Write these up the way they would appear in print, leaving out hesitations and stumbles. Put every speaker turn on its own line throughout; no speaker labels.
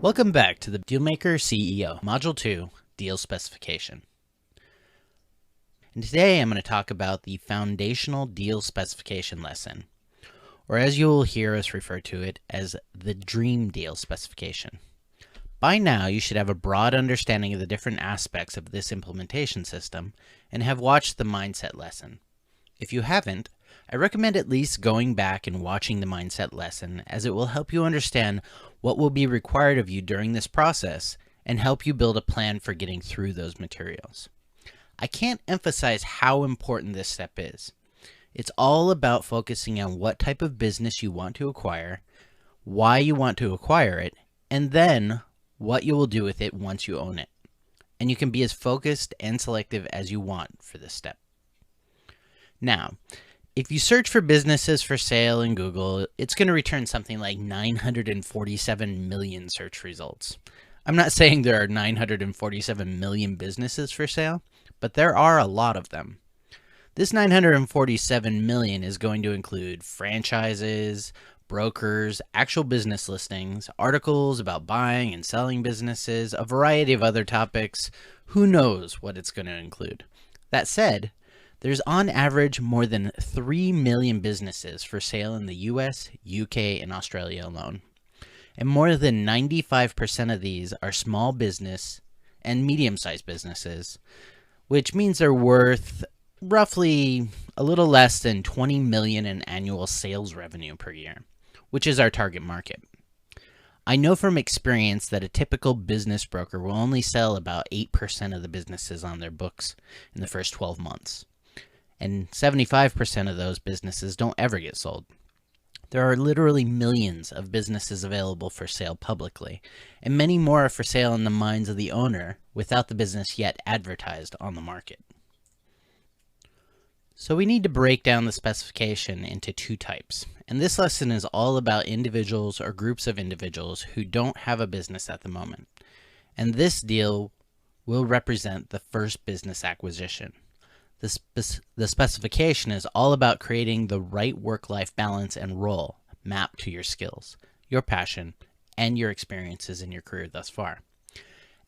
Welcome back to the Dealmaker CEO, Module 2, Deal Specification. And today I'm going to talk about the Foundational Deal Specification lesson, or as you will hear us refer to it as the Dream Deal Specification. By now, you should have a broad understanding of the different aspects of this implementation system and have watched the Mindset lesson. If you haven't, I recommend at least going back and watching the Mindset lesson, as it will help you understand what will be required of you during this process and help you build a plan for getting through those materials. I can't emphasize how important this step is. It's all about focusing on what type of business you want to acquire, why you want to acquire it, and then what you will do with it once you own it. And you can be as focused and selective as you want for this step. Now, if you search for businesses for sale in Google, it's going to return something like 947 million search results. I'm not saying there are 947 million businesses for sale, but there are a lot of them. This 947 million is going to include franchises, brokers, actual business listings, articles about buying and selling businesses, a variety of other topics. Who knows what it's going to include? That said, there's on average more than 3 million businesses for sale in the US, UK, and Australia alone. And more than 95% of these are small business and medium-sized businesses, which means they're worth roughly a little less than 20 million in annual sales revenue per year, which is our target market. I know from experience that a typical business broker will only sell about 8% of the businesses on their books in the first 12 months. And 75% of those businesses don't ever get sold. There are literally millions of businesses available for sale publicly, and many more are for sale in the minds of the owner without the business yet advertised on the market. So we need to break down the specification into two types, and this lesson is all about individuals or groups of individuals who don't have a business at the moment. And this deal will represent the first business acquisition. The specification is all about creating the right work-life balance and role mapped to your skills, your passion, and your experiences in your career thus far.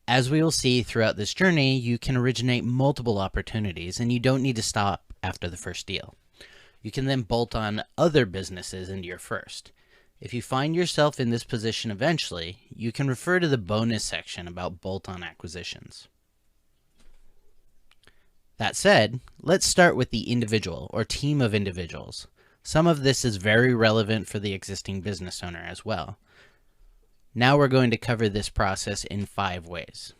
As we will see throughout this journey, you can originate multiple opportunities, and you don't need to stop after the first deal. You can then bolt on other businesses into your first. If you find yourself in this position eventually, you can refer to the bonus section about bolt-on acquisitions. That said, let's start with the individual or team of individuals. Some of this is very relevant for the existing business owner as well. Now we're going to cover this process in 5 ways.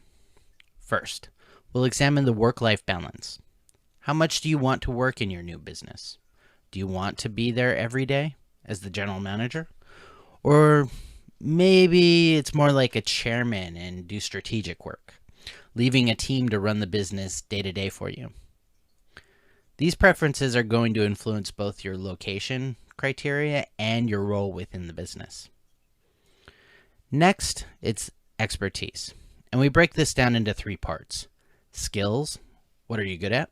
First, we'll examine the work-life balance. How much do you want to work in your new business? Do you want to be there every day as the general manager? Or maybe it's more like a chairman and do strategic work, leaving a team to run the business day to day for you. These preferences are going to influence both your location criteria and your role within the business. Next, it's expertise. And we break this down into 3 parts. Skills, what are you good at?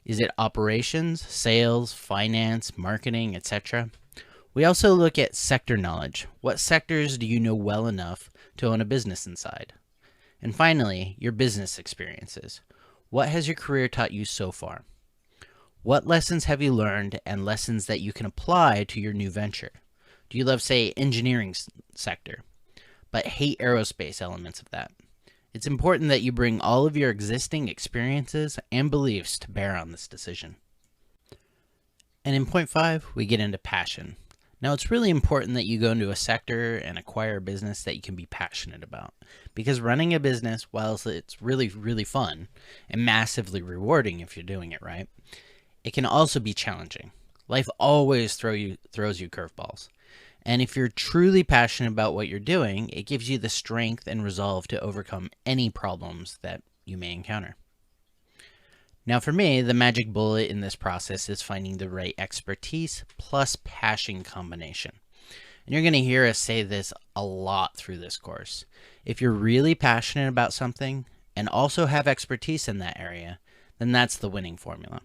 Is it operations, sales, finance, marketing, etc.? We also look at sector knowledge. What sectors do you know well enough to own a business inside? And finally, your business experiences. What has your career taught you so far? What lessons have you learned and lessons that you can apply to your new venture? Do you love, say, engineering sector, but hate aerospace elements of that? It's important that you bring all of your existing experiences and beliefs to bear on this decision. And in point 5, we get into passion. Now, it's really important that you go into a sector and acquire a business that you can be passionate about, because running a business, while it's really, really fun and massively rewarding if you're doing it right, it can also be challenging. Life always throws you curveballs. And if you're truly passionate about what you're doing, it gives you the strength and resolve to overcome any problems that you may encounter. Now for me, the magic bullet in this process is finding the right expertise plus passion combination. And you're going to hear us say this a lot through this course. If you're really passionate about something and also have expertise in that area, then that's the winning formula.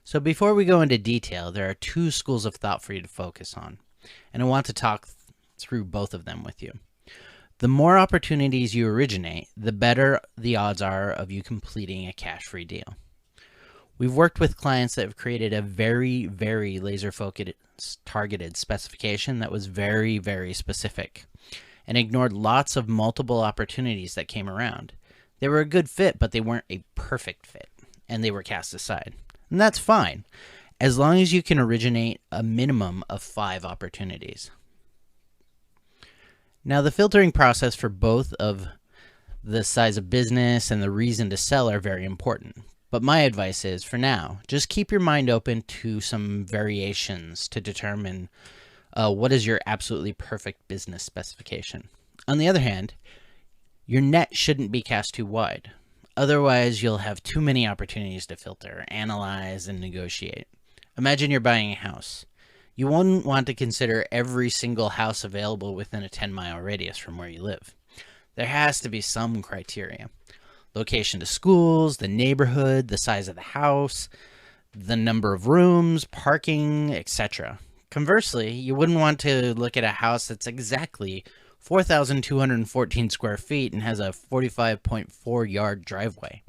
So before we go into detail, there are 2 schools of thought for you to focus on, and I want to talk through both of them with you. The more opportunities you originate, the better the odds are of you completing a cash-free deal. We've worked with clients that have created a very, very laser-focused targeted specification that was very, very specific and ignored lots of multiple opportunities that came around. They were a good fit, but they weren't a perfect fit, and they were cast aside. And that's fine, as long as you can originate a minimum of 5 opportunities. Now, the filtering process for both of the size of business and the reason to sell are very important. But my advice is, for now, just keep your mind open to some variations to determine what is your absolutely perfect business specification. On the other hand, your net shouldn't be cast too wide. Otherwise, you'll have too many opportunities to filter, analyze, and negotiate. Imagine you're buying a house. You wouldn't want to consider every single house available within a 10-mile radius from where you live. There has to be some criteria. Location to schools, the neighborhood, the size of the house, the number of rooms, parking, etc. Conversely, you wouldn't want to look at a house that's exactly 4,214 square feet and has a 45.4-yard driveway.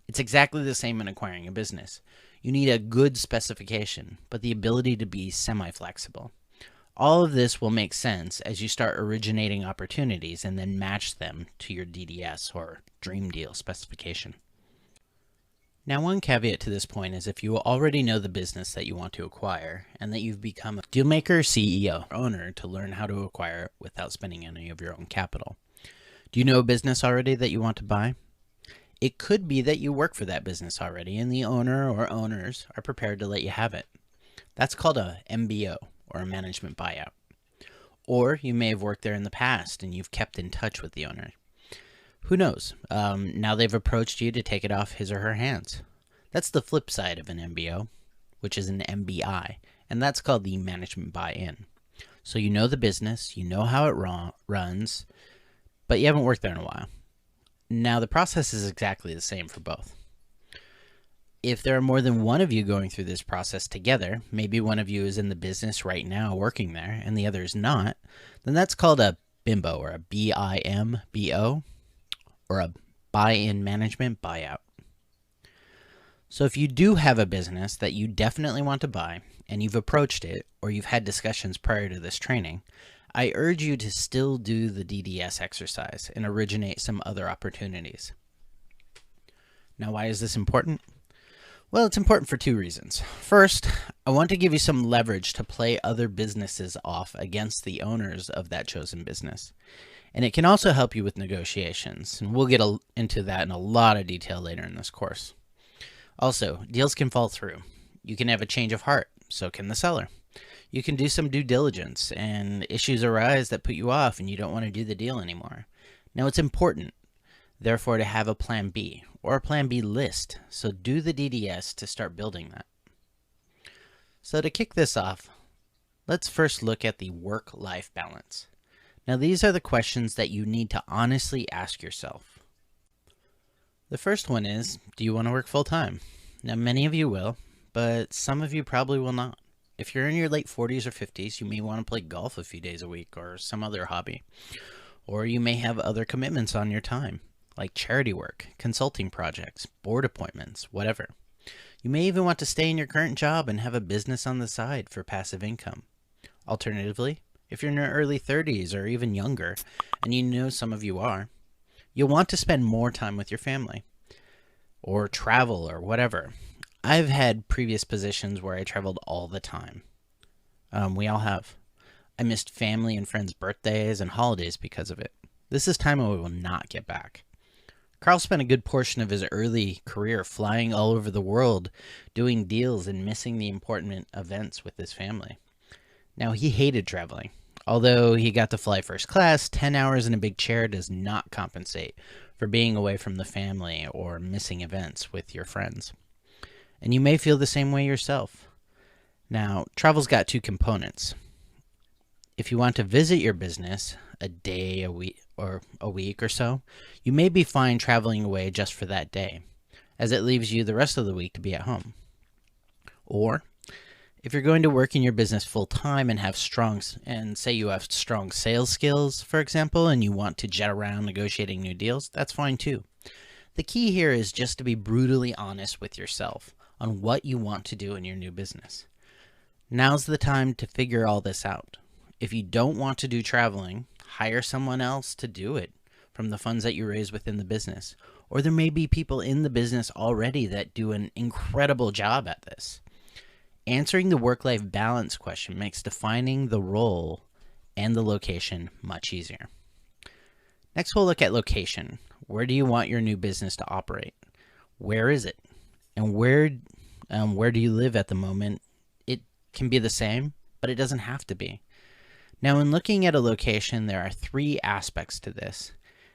It's exactly the same in acquiring a business. You need a good specification, but the ability to be semi-flexible. All of this will make sense as you start originating opportunities and then match them to your DDS or dream deal specification. Now, one caveat to this point is if you already know the business that you want to acquire and that you've become a Dealmaker CEO or owner to learn how to acquire it without spending any of your own capital. Do you know a business already that you want to buy? It could be that you work for that business already and the owner or owners are prepared to let you have it. That's called a MBO, or a management buyout. Or you may have worked there in the past and you've kept in touch with the owner. Who knows? Now they've approached you to take it off his or her hands. That's the flip side of an MBO, which is an MBI, and that's called the management buy-in. So you know the business, you know how it runs, but you haven't worked there in a while. Now the process is exactly the same for both. If there are more than one of you going through this process together, maybe one of you is in the business right now working there and the other is not, then that's called a BIMBO, or a BIMBO, or a buy-in management buyout. So if you do have a business that you definitely want to buy and you've approached it or you've had discussions prior to this training, I urge you to still do the DDS exercise and originate some other opportunities. Now, why is this important? Well, it's important for 2 reasons. First, I want to give you some leverage to play other businesses off against the owners of that chosen business. And it can also help you with negotiations, and we'll get into that in a lot of detail later in this course. Also, deals can fall through. You can have a change of heart, so can the seller. You can do some due diligence, and issues arise that put you off and you don't want to do the deal anymore. Now, it's important, therefore, to have a plan B, or a plan B list, so do the DDS to start building that. So to kick this off, let's first look at the work-life balance. Now, these are the questions that you need to honestly ask yourself. The first one is, do you want to work full-time? Now, many of you will, but some of you probably will not. If you're in your late 40s or 50s, you may want to play golf a few days a week or some other hobby. Or you may have other commitments on your time, like charity work, consulting projects, board appointments, whatever. You may even want to stay in your current job and have a business on the side for passive income. Alternatively, if you're in your early 30s or even younger, and you know some of you are, you'll want to spend more time with your family or travel or whatever. I've had previous positions where I traveled all the time. We all have. I missed family and friends' birthdays and holidays because of it. This is time I will not get back. Carl spent a good portion of his early career flying all over the world, doing deals and missing the important events with his family. Now, he hated traveling. Although he got to fly first class, 10 hours in a big chair does not compensate for being away from the family or missing events with your friends. And you may feel the same way yourself. Now, travel's got 2 components. If you want to visit your business a day, a week or so, you may be fine traveling away just for that day, as it leaves you the rest of the week to be at home. Or, If you're going to work in your business full time and say you have strong sales skills, for example, and you want to jet around negotiating new deals, that's fine too. The key here is just to be brutally honest with yourself on what you want to do in your new business. Now's the time to figure all this out. If you don't want to do traveling, hire someone else to do it from the funds that you raise within the business. Or there may be people in the business already that do an incredible job at this. Answering the work-life balance question makes defining the role and the location much easier. Next, we'll look at location. Where do you want your new business to operate? Where is it? And where do you live at the moment? It can be the same, but it doesn't have to be. Now, in looking at a location, there are 3 aspects to this,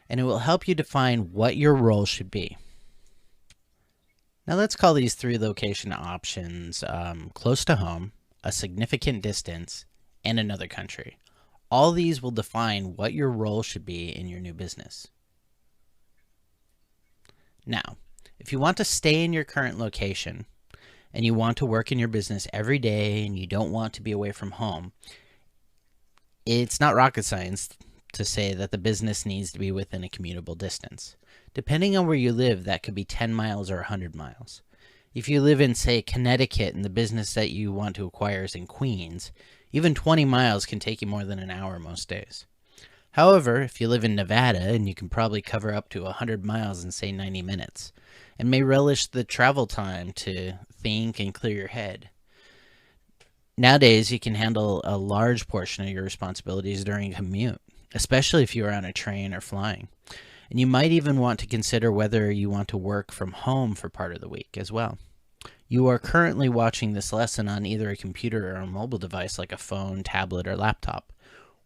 and it will help you define what your role should be. Now let's call these 3 location options close to home, a significant distance, and another country. All these will define what your role should be in your new business. Now, if you want to stay in your current location and you want to work in your business every day and you don't want to be away from home, it's not rocket science to say that the business needs to be within a commutable distance. Depending on where you live, that could be 10 miles or 100 miles. If you live in, say, Connecticut and the business that you want to acquire is in Queens, even 20 miles can take you more than an hour most days. However, if you live in Nevada, and you can probably cover up to 100 miles in, say, 90 minutes, and may relish the travel time to think and clear your head. Nowadays, you can handle a large portion of your responsibilities during a commute, especially if you are on a train or flying. And you might even want to consider whether you want to work from home for part of the week as well. You are currently watching this lesson on either a computer or a mobile device like a phone, tablet, or laptop.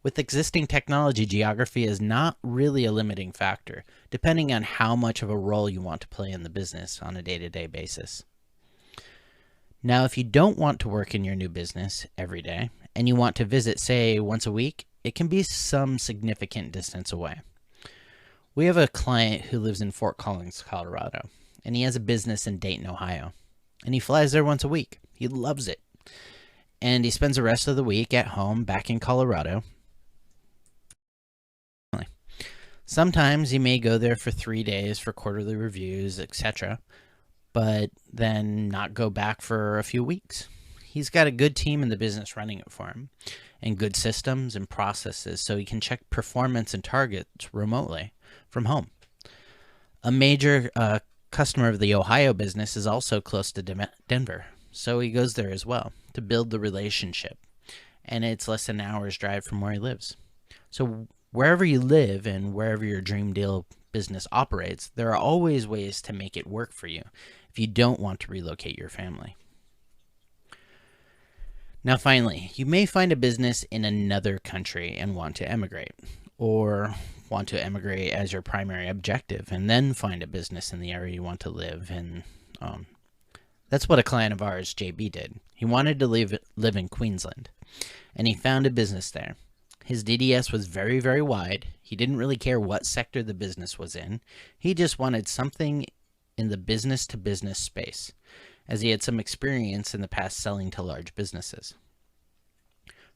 With existing technology, geography is not really a limiting factor, depending on how much of a role you want to play in the business on a day-to-day basis. Now, if you don't want to work in your new business every day, and you want to visit, say, once a week, it can be some significant distance away. We have a client who lives in Fort Collins, Colorado, and he has a business in Dayton, Ohio, and he flies there once a week. He loves it, and he spends the rest of the week at home back in Colorado. Sometimes he may go there for 3 days for quarterly reviews, etc., but then not go back for a few weeks. He's got a good team in the business running it for him, and good systems and processes so he can check performance and targets remotely from home. A major customer of the Ohio business is also close to Denver, so he goes there as well to build the relationship, and it's less than an hour's drive from where he lives. So wherever you live and wherever your dream deal business operates, there are always ways to make it work for you if you don't want to relocate your family. Now finally, you may find a business in another country and want to emigrate, or want to emigrate as your primary objective and then find a business in the area you want to live in. That's what a client of ours, JB, did. He wanted to live in Queensland, and he found a business there. His DDS was very, very wide. He didn't really care what sector the business was in. He just wanted something in the business-to-business space, as he had some experience in the past selling to large businesses.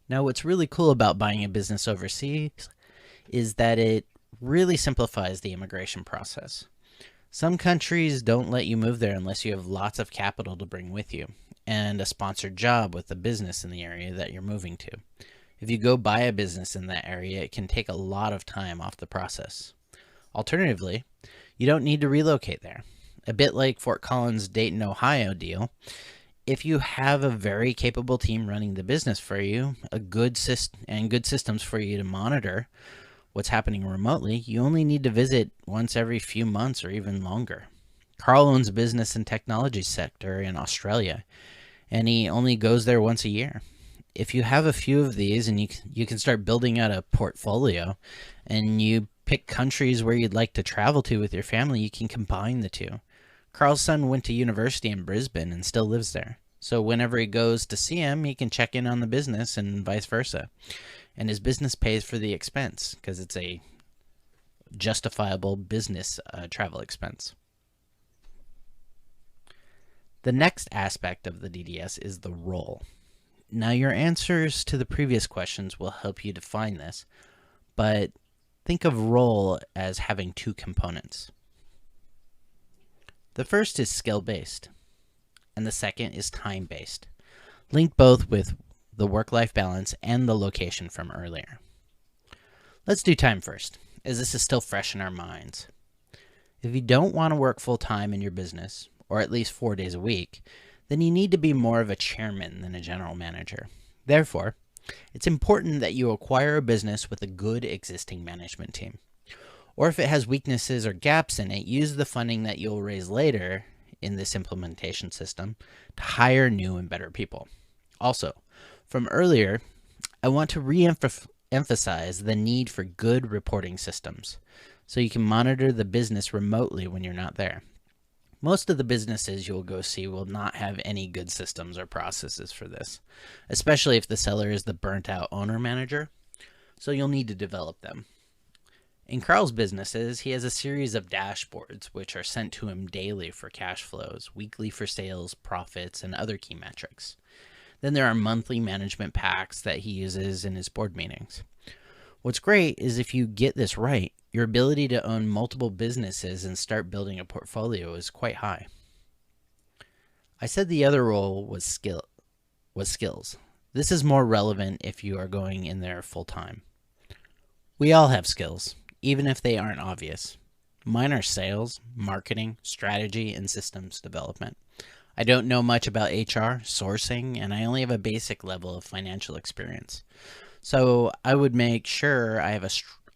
Now, what's really cool about buying a business overseas is that it really simplifies the immigration process. Some countries don't let you move there unless you have lots of capital to bring with you and a sponsored job with the business in the area that you're moving to. If you go buy a business in that area, it can take a lot of time off the process. Alternatively, you don't need to relocate there. A bit like Fort Collins, Dayton, Ohio deal, if you have a very capable team running the business for you, good systems for you to monitor what's happening remotely, you only need to visit once every few months or even longer. Carl owns a business in technology sector in Australia, and he only goes there once a year. If you have a few of these and you can start building out a portfolio and you pick countries where you'd like to travel to with your family, you can combine the two. Carl's son went to university in Brisbane and still lives there. So whenever he goes to see him, he can check in on the business and vice versa. And his business pays for the expense because it's a justifiable business travel expense. The next aspect of the DDS is the role. Now, your answers to the previous questions will help you define this, but think of role as having two components. The first is skill-based, and the second is time-based. Link both with the work-life balance and the location from earlier. Let's do time first, as this is still fresh in our minds. If you don't want to work full-time in your business, or at least 4 days a week, then you need to be more of a chairman than a general manager. Therefore, it's important that you acquire a business with a good existing management team. Or if it has weaknesses or gaps in it, use the funding that you'll raise later in this implementation system to hire new and better people. Also, from earlier, I want to re-emphasize the need for good reporting systems so you can monitor the business remotely when you're not there. Most of the businesses you'll go see will not have any good systems or processes for this, especially if the seller is the burnt-out owner-manager, so you'll need to develop them. In Carl's businesses, he has a series of dashboards which are sent to him daily for cash flows, weekly for sales, profits, and other key metrics. Then there are monthly management packs that he uses in his board meetings. What's great is if you get this right, your ability to own multiple businesses and start building a portfolio is quite high. I said the other role was skills. This is more relevant if you are going in there full time. We all have skills, even if they aren't obvious. Mine are sales, marketing, strategy, and systems development. I don't know much about HR, sourcing, and I only have a basic level of financial experience. So I would make sure I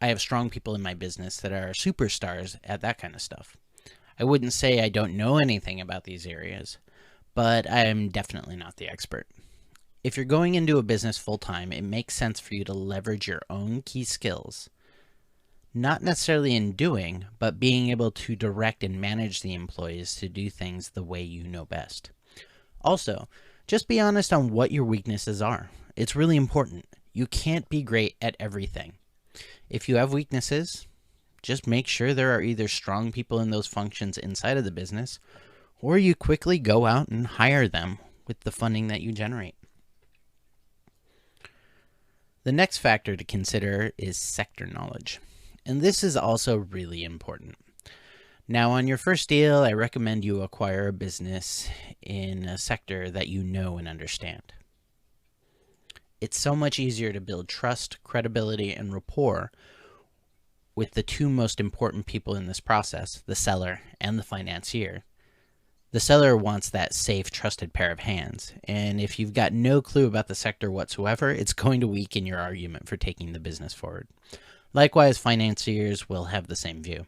have strong people in my business that are superstars at that kind of stuff. I wouldn't say I don't know anything about these areas, but I am definitely not the expert. If you're going into a business full-time, it makes sense for you to leverage your own key skills, not necessarily in doing, but being able to direct and manage the employees to do things the way you know best. Also, just be honest on what your weaknesses are. It's really important. You can't be great at everything. If you have weaknesses, just make sure there are either strong people in those functions inside of the business, or you quickly go out and hire them with the funding that you generate. The next factor to consider is sector knowledge, and this is also really important. Now, on your first deal, I recommend you acquire a business in a sector that you know and understand. It's so much easier to build trust, credibility, and rapport with the two most important people in this process, the seller and the financier. The seller wants that safe, trusted pair of hands, and if you've got no clue about the sector whatsoever, it's going to weaken your argument for taking the business forward. Likewise, financiers will have the same view.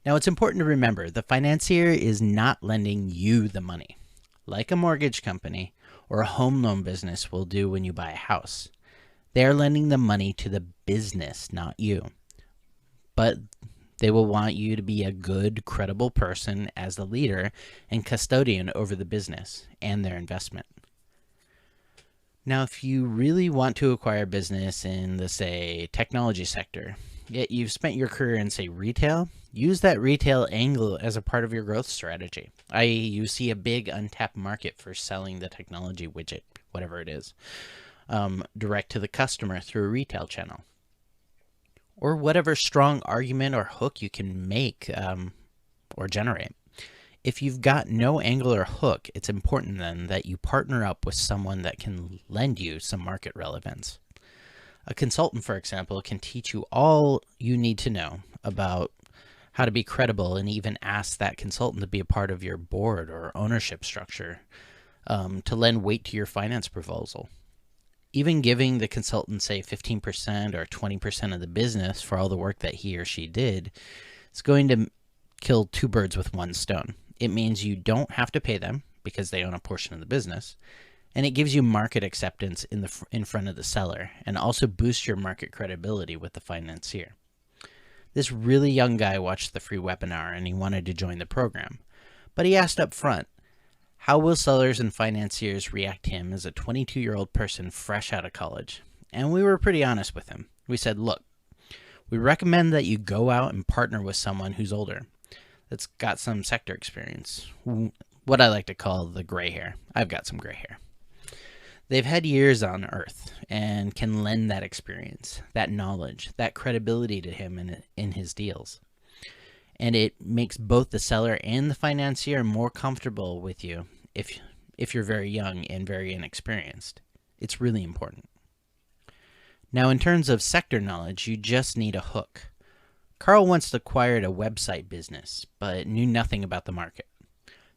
Now, it's important to remember, the financier is not lending you the money, like a mortgage company or a home loan business will do when you buy a house. They are lending the money to the business, not you. But they will want you to be a good, credible person as the leader and custodian over the business and their investment. Now, if you really want to acquire business in the, say, technology sector, yet you've spent your career in, say, retail, use that retail angle as a part of your growth strategy. i.e., you see a big untapped market for selling the technology widget, whatever it is, direct to the customer through a retail channel. Or whatever strong argument or hook you can make or generate. If you've got no angle or hook, it's important then that you partner up with someone that can lend you some market relevance. A consultant, for example, can teach you all you need to know about how to be credible and even ask that consultant to be a part of your board or ownership structure to lend weight to your finance proposal. Even giving the consultant, say, 15% or 20% of the business for all the work that he or she did, is going to kill two birds with one stone. It means you don't have to pay them because they own a portion of the business, and it gives you market acceptance in front of the seller and also boosts your market credibility with the financier. This really young guy watched the free webinar and he wanted to join the program, but he asked up front, how will sellers and financiers react to him as a 22-year-old person fresh out of college? And we were pretty honest with him. We said, look, we recommend that you go out and partner with someone who's older, that's got some sector experience, what I like to call the gray hair. I've got some gray hair. They've had years on Earth and can lend that experience, that knowledge, that credibility to him in his deals. And it makes both the seller and the financier more comfortable with you if you're very young and very inexperienced. It's really important. Now, in terms of sector knowledge, you just need a hook. Carl once acquired a website business, but knew nothing about the market.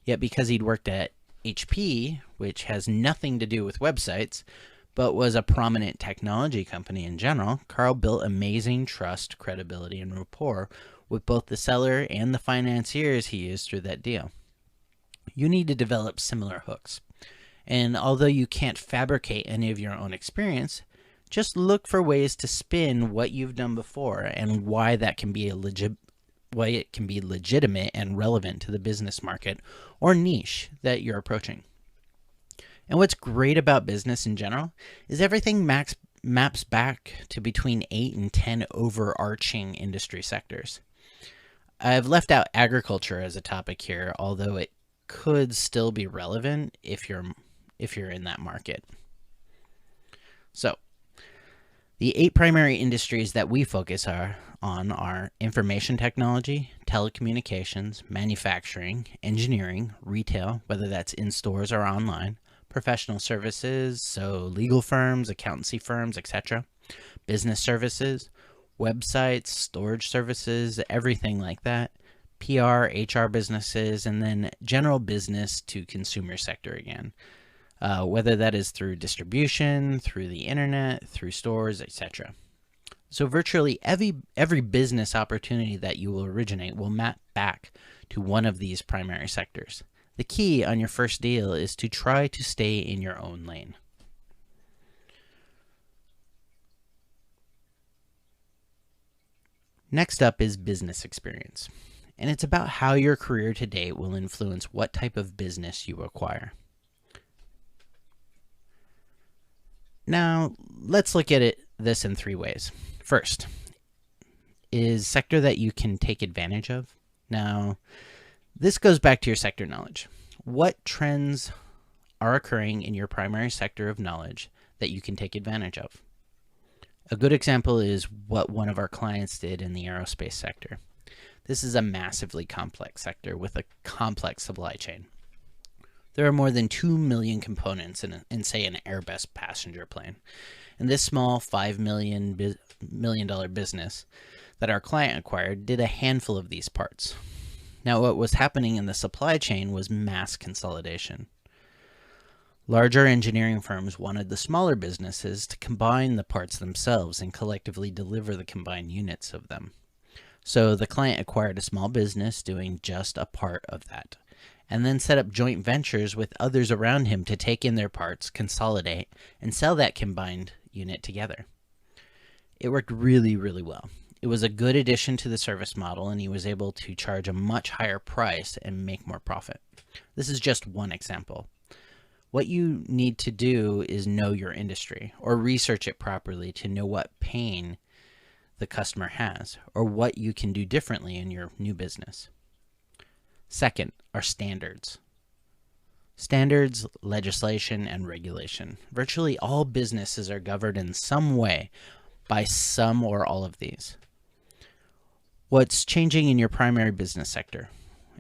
Yet because he'd worked at HP, which has nothing to do with websites, but was a prominent technology company in general, Carl built amazing trust, credibility, and rapport with both the seller and the financiers he used through that deal. You need to develop similar hooks. And although you can't fabricate any of your own experience, just look for ways to spin what you've done before and why that can be why it can be legitimate and relevant to the business market or niche that you're approaching. And what's great about business in general is everything maps back to between 8 and 10 overarching industry sectors. I've left out agriculture as a topic here, although it could still be relevant if you're in that market. So, the 8 primary industries that we focus on are information technology, telecommunications, manufacturing, engineering, retail, whether that's in stores or online, professional services, so legal firms, accountancy firms, etc., business services, websites, storage services, everything like that, PR, HR businesses, and then general business to consumer sector again. Whether that is through distribution, through the internet, through stores, etc. So virtually every business opportunity that you will originate will map back to one of these primary sectors. The key on your first deal is to try to stay in your own lane. Next up is business experience, and it's about how your career to date will influence what type of business you acquire. Now, let's look at this in 3 ways. First, is sector that you can take advantage of? Now, this goes back to your sector knowledge. What trends are occurring in your primary sector of knowledge that you can take advantage of? A good example is what one of our clients did in the aerospace sector. This is a massively complex sector with a complex supply chain. There are more than 2 million components in say, an Airbus passenger plane. And this small $5 million business that our client acquired did a handful of these parts. Now, what was happening in the supply chain was mass consolidation. Larger engineering firms wanted the smaller businesses to combine the parts themselves and collectively deliver the combined units of them. So the client acquired a small business doing just a part of that, and then set up joint ventures with others around him to take in their parts, consolidate, and sell that combined unit together. It worked really, really well. It was a good addition to the service model, and he was able to charge a much higher price and make more profit. This is just one example. What you need to do is know your industry or research it properly to know what pain the customer has or what you can do differently in your new business. Second are standards. Standards, legislation, and regulation. Virtually all businesses are governed in some way by some or all of these. What's changing in your primary business sector,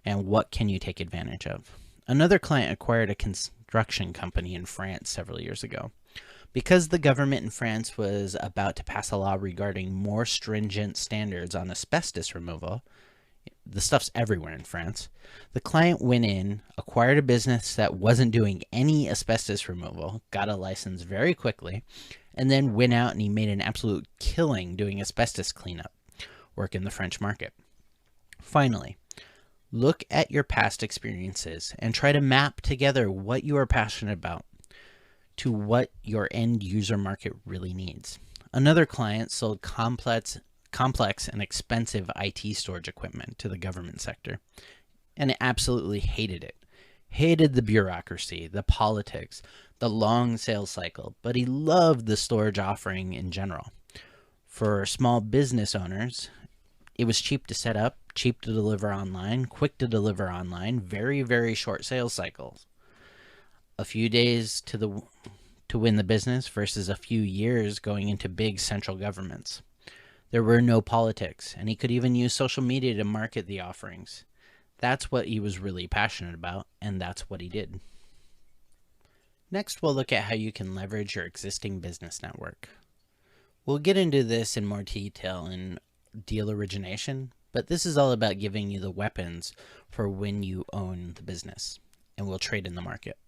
and what can you take advantage of? Another client acquired a construction company in France several years ago. Because the government in France was about to pass a law regarding more stringent standards on asbestos removal, the stuff's everywhere in France, the client went in, acquired a business that wasn't doing any asbestos removal, got a license very quickly, and then went out and he made an absolute killing doing asbestos cleanup work in the French market. Finally, look at your past experiences and try to map together what you are passionate about to what your end user market really needs. Another client sold complex and expensive IT storage equipment to the government sector, and it absolutely hated it. Hated the bureaucracy, the politics, the long sales cycle, but he loved the storage offering in general. For small business owners, it was cheap to set up, cheap to deliver online, quick to deliver online, very, very short sales cycles. A few days to to win the business versus a few years going into big central governments. There were no politics, and he could even use social media to market the offerings. That's what he was really passionate about, and that's what he did. Next, we'll look at how you can leverage your existing business network. We'll get into this in more detail in deal origination, but this is all about giving you the weapons for when you own the business and will trade in the market.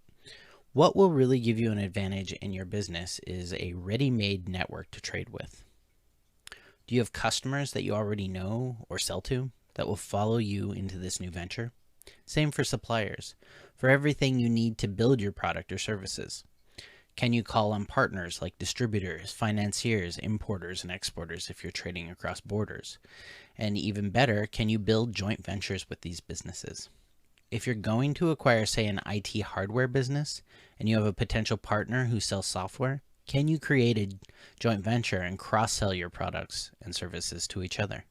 What will really give you an advantage in your business is a ready-made network to trade with. Do you have customers that you already know or sell to that will follow you into this new venture? Same for suppliers, for everything you need to build your product or services. Can you call on partners like distributors, financiers, importers, and exporters if you're trading across borders? And even better, can you build joint ventures with these businesses? If you're going to acquire, say, an IT hardware business, and you have a potential partner who sells software, can you create a joint venture and cross-sell your products and services to each other?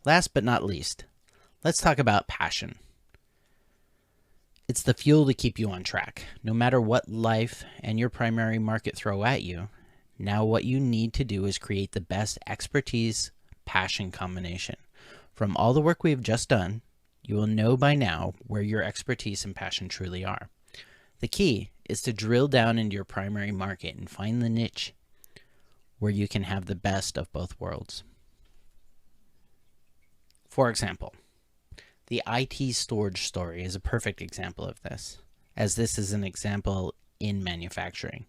Last but not least, let's talk about passion. It's the fuel to keep you on track. No matter what life and your primary market throw at you, now what you need to do is create the best expertise-passion combination. From all the work we've just done, you will know by now where your expertise and passion truly are. The key is to drill down into your primary market and find the niche where you can have the best of both worlds. For example, the IT storage story is a perfect example of this, as this is an example in manufacturing.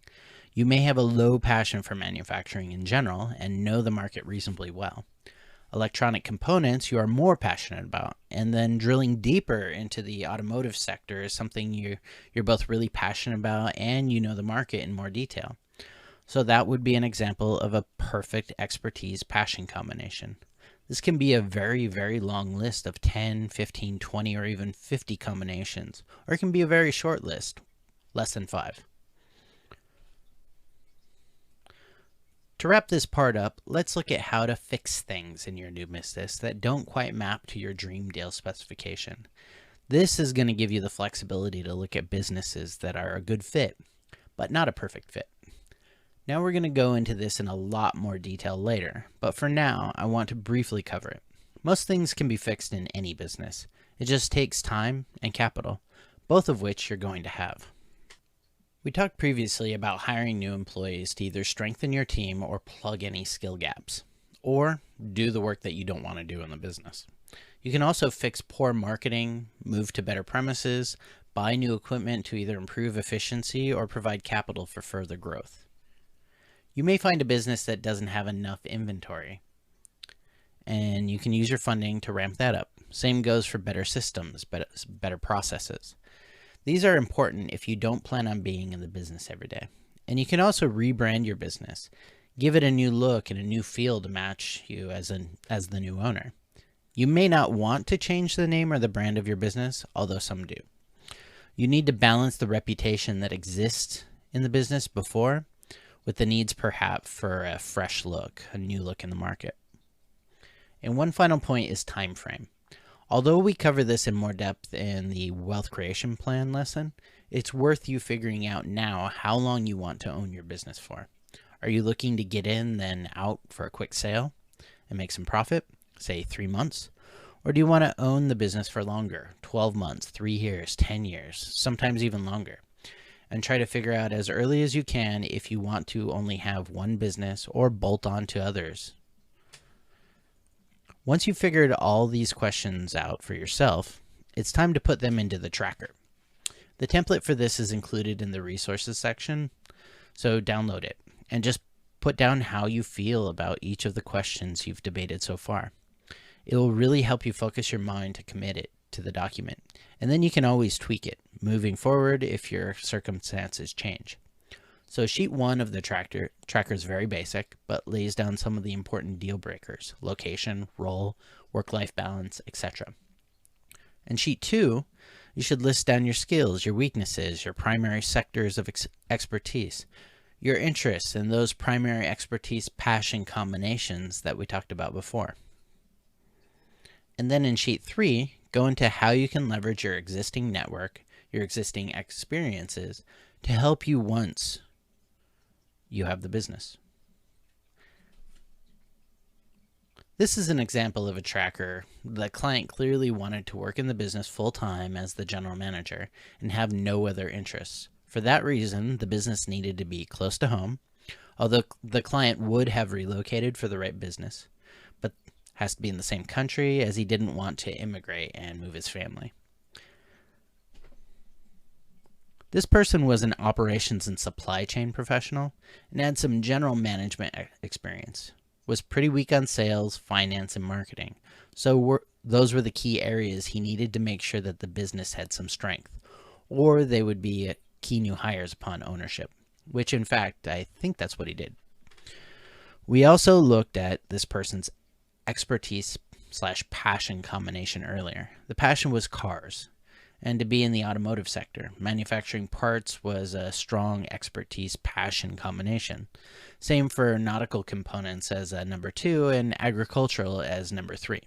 You may have a low passion for manufacturing in general and know the market reasonably well. Electronic components you are more passionate about, and then drilling deeper into the automotive sector is something you're both really passionate about and you know the market in more detail. So that would be an example of a perfect expertise-passion combination. This can be a very, very long list of 10, 15, 20, or even 50 combinations, or it can be a very short list, less than 5. To wrap this part up, let's look at how to fix things in your new business that don't quite map to your dream deal specification. This is going to give you the flexibility to look at businesses that are a good fit, but not a perfect fit. Now we're going to go into this in a lot more detail later, but for now, I want to briefly cover it. Most things can be fixed in any business. It just takes time and capital, both of which you're going to have. We talked previously about hiring new employees to either strengthen your team or plug any skill gaps, or do the work that you don't want to do in the business. You can also fix poor marketing, move to better premises, buy new equipment to either improve efficiency or provide capital for further growth. You may find a business that doesn't have enough inventory, and you can use your funding to ramp that up. Same goes for better systems, better processes. These are important if you don't plan on being in the business every day. And you can also rebrand your business. Give it a new look and a new feel to match you as the new owner. You may not want to change the name or the brand of your business, although some do. You need to balance the reputation that exists in the business before with the needs perhaps for a fresh look, a new look in the market. And one final point is time frame. Although we cover this in more depth in the wealth creation plan lesson, it's worth you figuring out now how long you want to own your business for. Are you looking to get in, then out for a quick sale and make some profit, say 3 months? Or do you want to own the business for longer, 12 months, 3 years, 10 years, sometimes even longer? And try to figure out as early as you can if you want to only have one business or bolt on to others. Once you've figured all these questions out for yourself, it's time to put them into the tracker. The template for this is included in the resources section, so download it and just put down how you feel about each of the questions you've debated so far. It will really help you focus your mind to commit it to the document, and then you can always tweak it moving forward if your circumstances change. So sheet 1 of the tracker is very basic, but lays down some of the important deal breakers: location, role, work-life balance, etc. And sheet 2, you should list down your skills, your weaknesses, your primary sectors of expertise, your interests, and those primary expertise passion combinations that we talked about before. And then in sheet 3, go into how you can leverage your existing network, your existing experiences, to help you once you have the business. This is an example of a tracker. The client clearly wanted to work in the business full-time as the general manager and have no other interests. For that reason, the business needed to be close to home, although the client would have relocated for the right business, but has to be in the same country as he didn't want to immigrate and move his family. This person was an operations and supply chain professional and had some general management experience. Was pretty weak on sales, finance, and marketing. So those were the key areas he needed to make sure that the business had some strength, or they would be key new hires upon ownership, which in fact, I think that's what he did. We also looked at this person's expertise / passion combination earlier. The passion was cars, and to be in the automotive sector. Manufacturing parts was a strong expertise passion combination. Same for nautical components as number 2 and agricultural as number 3.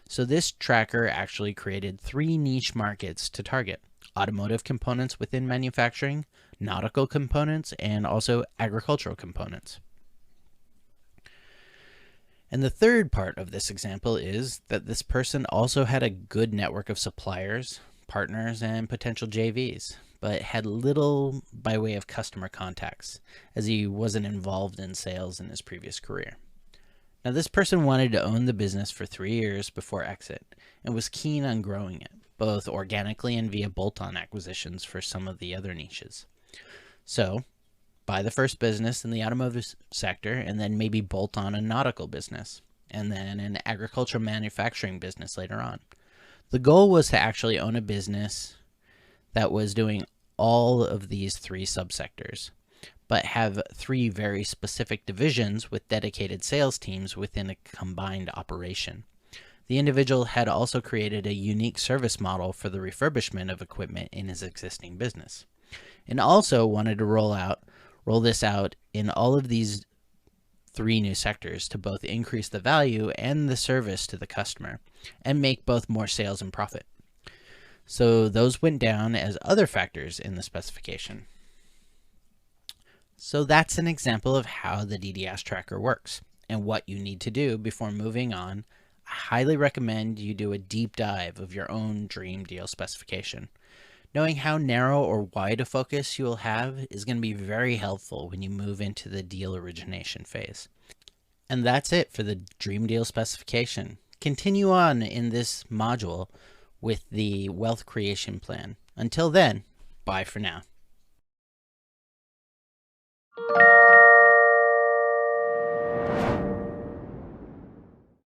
So this tracker actually created 3 niche markets to target: automotive components within manufacturing, nautical components, and also agricultural components. And the third part of this example is that this person also had a good network of suppliers, partners, and potential JVs, but had little by way of customer contacts, as he wasn't involved in sales in his previous career. Now, this person wanted to own the business for 3 years before exit and was keen on growing it, both organically and via bolt-on acquisitions for some of the other niches. So, buy the first business in the automotive sector and then maybe bolt on a nautical business and then an agricultural manufacturing business later on. The goal was to actually own a business that was doing all of these 3 subsectors, but have 3 very specific divisions with dedicated sales teams within a combined operation. The individual had also created a unique service model for the refurbishment of equipment in his existing business, and also wanted to roll this out in all of these 3 new sectors to both increase the value and the service to the customer and make both more sales and profit. So those went down as other factors in the specification. So that's an example of how the DDS tracker works and what you need to do before moving on. I highly recommend you do a deep dive of your own dream deal specification. Knowing how narrow or wide a focus you will have is going to be very helpful when you move into the deal origination phase. And that's it for the dream deal specification. Continue on in this module with the wealth creation plan. Until then, bye for now.